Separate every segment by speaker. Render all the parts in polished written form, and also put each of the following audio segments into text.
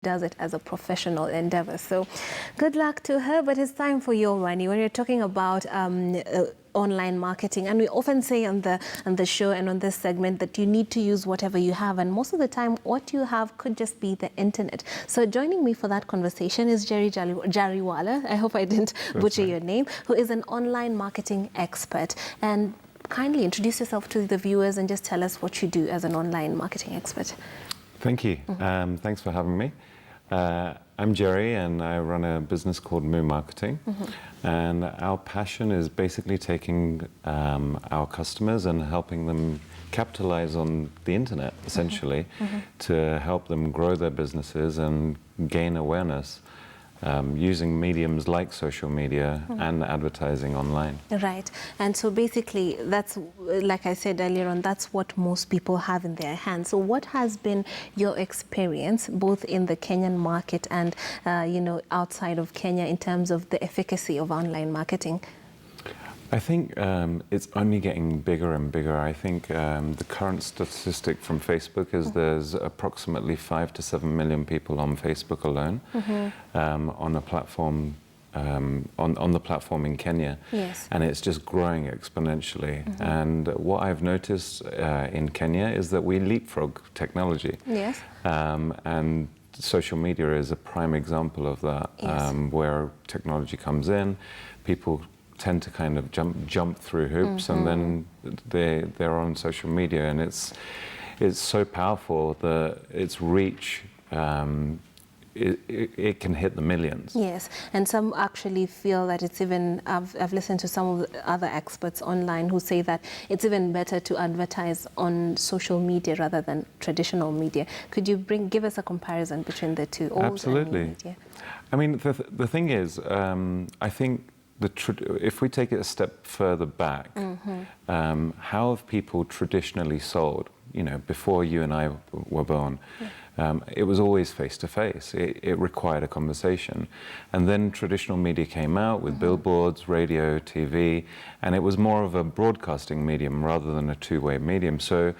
Speaker 1: does it as a professional endeavor. So good luck to her, but it's time for your money. When you're talking about online marketing, and we often say on the show and on this segment that you need to use whatever you have, and most of the time what you have could just be the internet. So joining me for that conversation is Jerry Jariwala, I hope I didn't butcher your name, who is an online marketing expert. And kindly introduce yourself to the viewers and just tell us what you do as an online marketing expert.
Speaker 2: Thank you. Thanks for having me. I'm Jerry, and I run a business called Moo Marketing. And our passion is basically taking our customers and helping them capitalize on the internet, essentially, to help them grow their businesses and gain awareness. Using mediums like social media and advertising online.
Speaker 1: Right. And so basically that's, like I said earlier on, that's what most people have in their hands. So what has been your experience both in the Kenyan market and outside of Kenya in terms of the efficacy of online marketing?
Speaker 2: I think it's only getting bigger and bigger. I think the current statistic from Facebook is there's approximately 5 to 7 million people on Facebook alone on a platform, on the platform in Kenya.
Speaker 1: Yes.
Speaker 2: And it's just growing exponentially. And what I've noticed in Kenya is that we leapfrog technology.
Speaker 1: Yes.
Speaker 2: And social media is a prime example of that, where technology comes in, people tend to kind of jump through hoops, and then they're on social media, and it's so powerful that its reach it can hit the millions.
Speaker 1: Yes, and some actually feel that it's even, I've listened to some of the other experts online who say that it's even better to advertise on social media rather than traditional media. Could you give us a comparison between the two?
Speaker 2: Absolutely.
Speaker 1: And media?
Speaker 2: I mean, the thing is, I think if we take it a step further back, how have people traditionally sold? You know, before you and I were born, it was always face-to-face. It required a conversation. And then traditional media came out with billboards, radio, TV, and it was more of a broadcasting medium rather than a two-way medium. So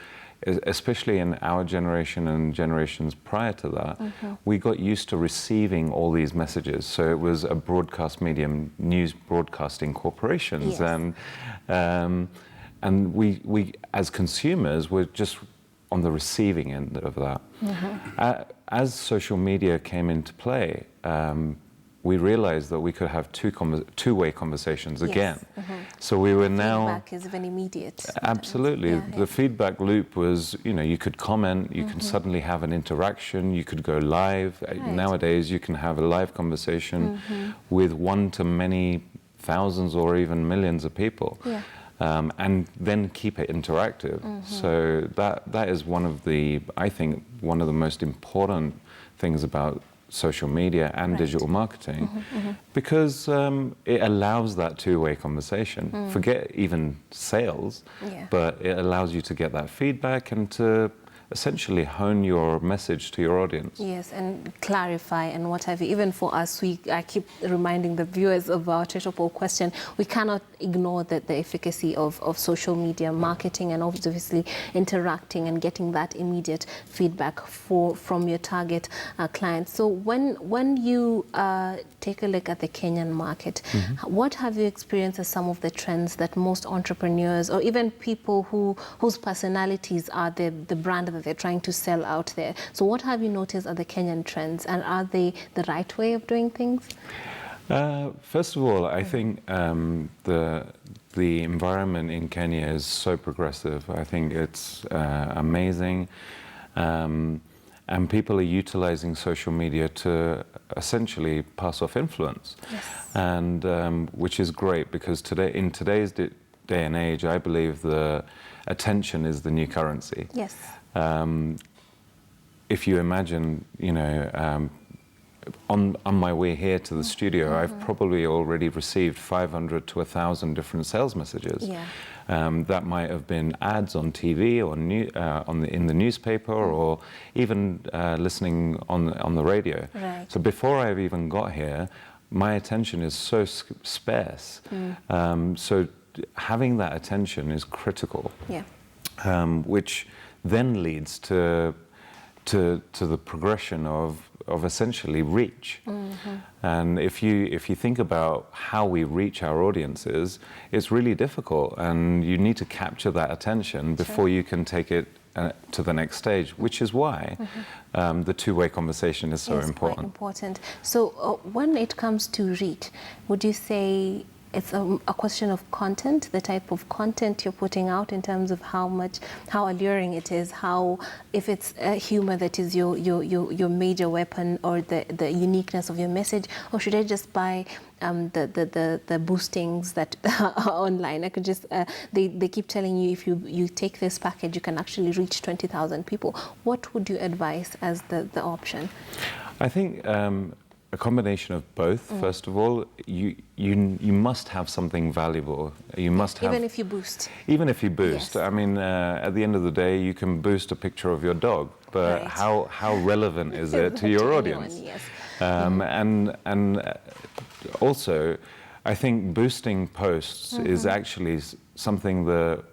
Speaker 2: especially in our generation and generations prior to that, we got used to receiving all these messages. So it was a broadcast medium, news broadcasting corporations.
Speaker 1: Yes.
Speaker 2: And we as consumers were just on the receiving end of that. As social media came into play, we realized that we could have two-way conversations again. So we were now...
Speaker 1: Feedback is even immediate.
Speaker 2: Absolutely. The feedback loop was, you could comment, you could suddenly have an interaction, you could go live. Right. Nowadays, you can have a live conversation with one to many thousands or even millions of people. Yeah. And then keep it interactive. So that is I think, one of the most important things about social media and digital marketing, because it allows that two-way conversation. Forget even sales, but it allows you to get that feedback and to essentially hone your message to your audience.
Speaker 1: Yes, and clarify and what have you. Even for us, I keep reminding the viewers of our treasure poll question, we cannot ignore the efficacy of social media marketing and obviously interacting and getting that immediate feedback from your target clients. So when you take a look at the Kenyan market, what have you experienced as some of the trends that most entrepreneurs or even people whose personalities are the brand that they're trying to sell out there? So what have you noticed are the Kenyan trends, and are they the right way of doing things?
Speaker 2: First of all, I think the environment in Kenya is so progressive. I think it's amazing, and people are utilizing social media to essentially pass off influence, and which is great, because in today's day and age, I believe the attention is the new currency.
Speaker 1: Yes.
Speaker 2: If you imagine, on my way here to the studio, I've probably already received 500 to 1,000 different sales messages. Yeah. That might have been ads on TV or in the newspaper, or even listening on the radio. Right. So before I've even got here, my attention is so sparse. So having that attention is critical. Yeah. Which then leads to to the progression of essentially reach. And if you think about how we reach our audiences, it's really difficult, and you need to capture that attention before you can take it to the next stage, which is why the two-way conversation is so important.
Speaker 1: Quite important. So when it comes to reach, would you say it's a question of content, the type of content you're putting out in terms of how alluring it is, if it's humor that is your major weapon, or the uniqueness of your message, or should I just buy the boostings that are online? I could just they keep telling you, if you take this package, you can actually reach 20,000 people. What would you advise as the option?
Speaker 2: I think a combination of both. First of all, you must have something valuable. You must have,
Speaker 1: even if you boost.
Speaker 2: Even if you boost.
Speaker 1: Yes.
Speaker 2: I mean, at the end of the day, you can boost a picture of your dog, but how relevant is it to your audience?
Speaker 1: Yes.
Speaker 2: And also, I think boosting posts is actually something that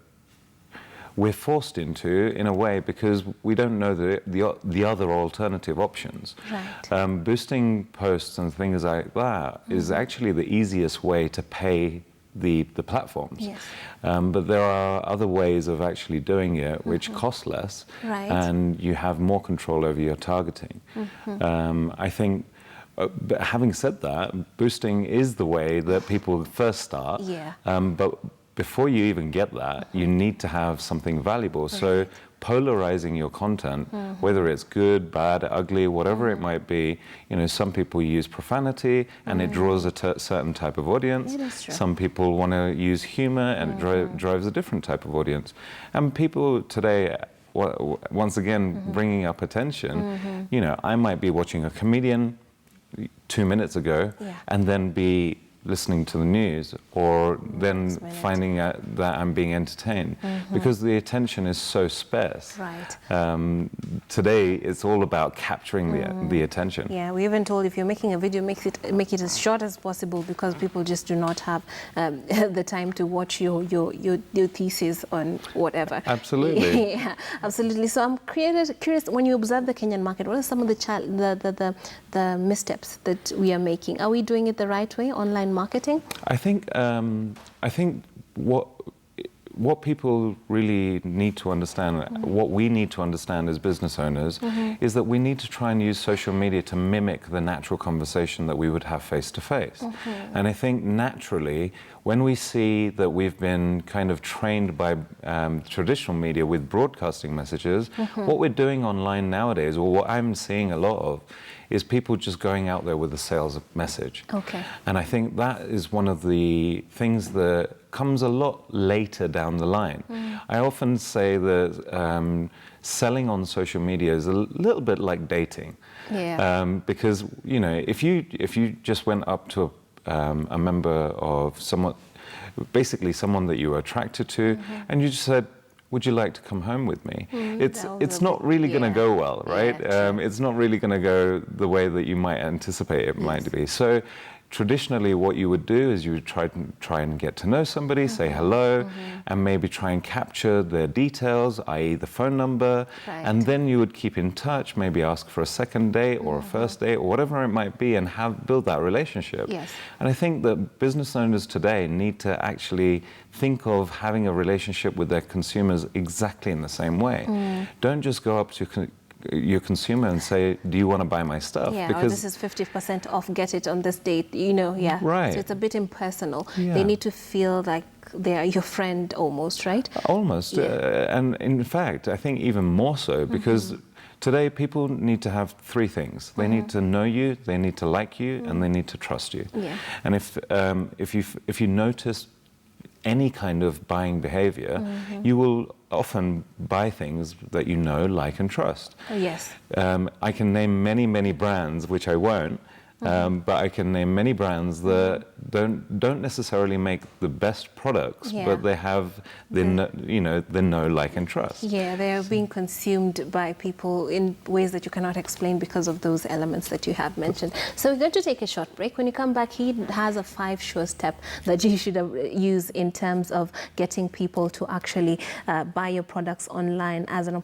Speaker 2: we're forced into, in a way, because we don't know the other alternative options.
Speaker 1: Right.
Speaker 2: Boosting posts and things like that is actually the easiest way to pay the platforms.
Speaker 1: Yes.
Speaker 2: But there are other ways of actually doing it which cost less, and you have more control over your targeting. I think, but having said that, boosting is the way that people first start. But before you even get that, you need to have something valuable. So polarizing your content, whether it's good, bad, ugly, whatever it might be, some people use profanity and it draws a certain type of audience. Some people want to use humor and it drives a different type of audience. And people today, once again, bringing up attention, I might be watching a comedian 2 minutes ago and then be listening to the news, or then finding out that I'm being entertained, because the attention is so sparse. Today, it's all about capturing the attention.
Speaker 1: Yeah, we even told, if you're making a video, make it as short as possible, because people just do not have the time to watch your thesis on whatever.
Speaker 2: Absolutely.
Speaker 1: Yeah, absolutely. So I'm curious, when you observe the Kenyan market, what are some of the missteps that we are making? Are we doing it the right way, online marketing?
Speaker 2: I think what people really need to understand, what we need to understand as business owners, is that we need to try and use social media to mimic the natural conversation that we would have face to face. And I think naturally, when we see that we've been kind of trained by traditional media with broadcasting messages, what we're doing online nowadays, or what I'm seeing a lot of, is people just going out there with a sales message. And I think that is one of the things that comes a lot later down the line. I often say that selling on social media is a little bit like dating. Because, if you just went up to a member of basically someone that you were attracted to, and you just said, would you like to come home with me? It's not really going to go well, right? It's not really going to go the way that you might anticipate it might be. So traditionally, what you would do is you would try and get to know somebody, say hello, and maybe try and capture their details, i.e. the phone number, and then you would keep in touch, maybe ask for a second date or a first date or whatever it might be, and build that relationship. And I think that business owners today need to actually think of having a relationship with their consumers exactly in the same way. Don't just go up to your consumer and say, do you want to buy my stuff?
Speaker 1: Because this is 50% off, get it on this date,
Speaker 2: Right.
Speaker 1: So it's a bit impersonal. They need to feel like they are your friend almost, right?
Speaker 2: Almost. And in fact, I think even more so, because today people need to have three things. They need to know you, they need to like you, and they need to trust you. And if you notice any kind of buying behavior, you will often buy things that you know, like, and trust. I can name many brands, which I won't, but I can name many brands that don't necessarily make the best products, but they have the know, like, and trust.
Speaker 1: They are being consumed by people in ways that you cannot explain because of those elements that you have mentioned. So we're going to take a short break. When you come back, he has a 5-sure step that you should use in terms of getting people to actually buy your products online as an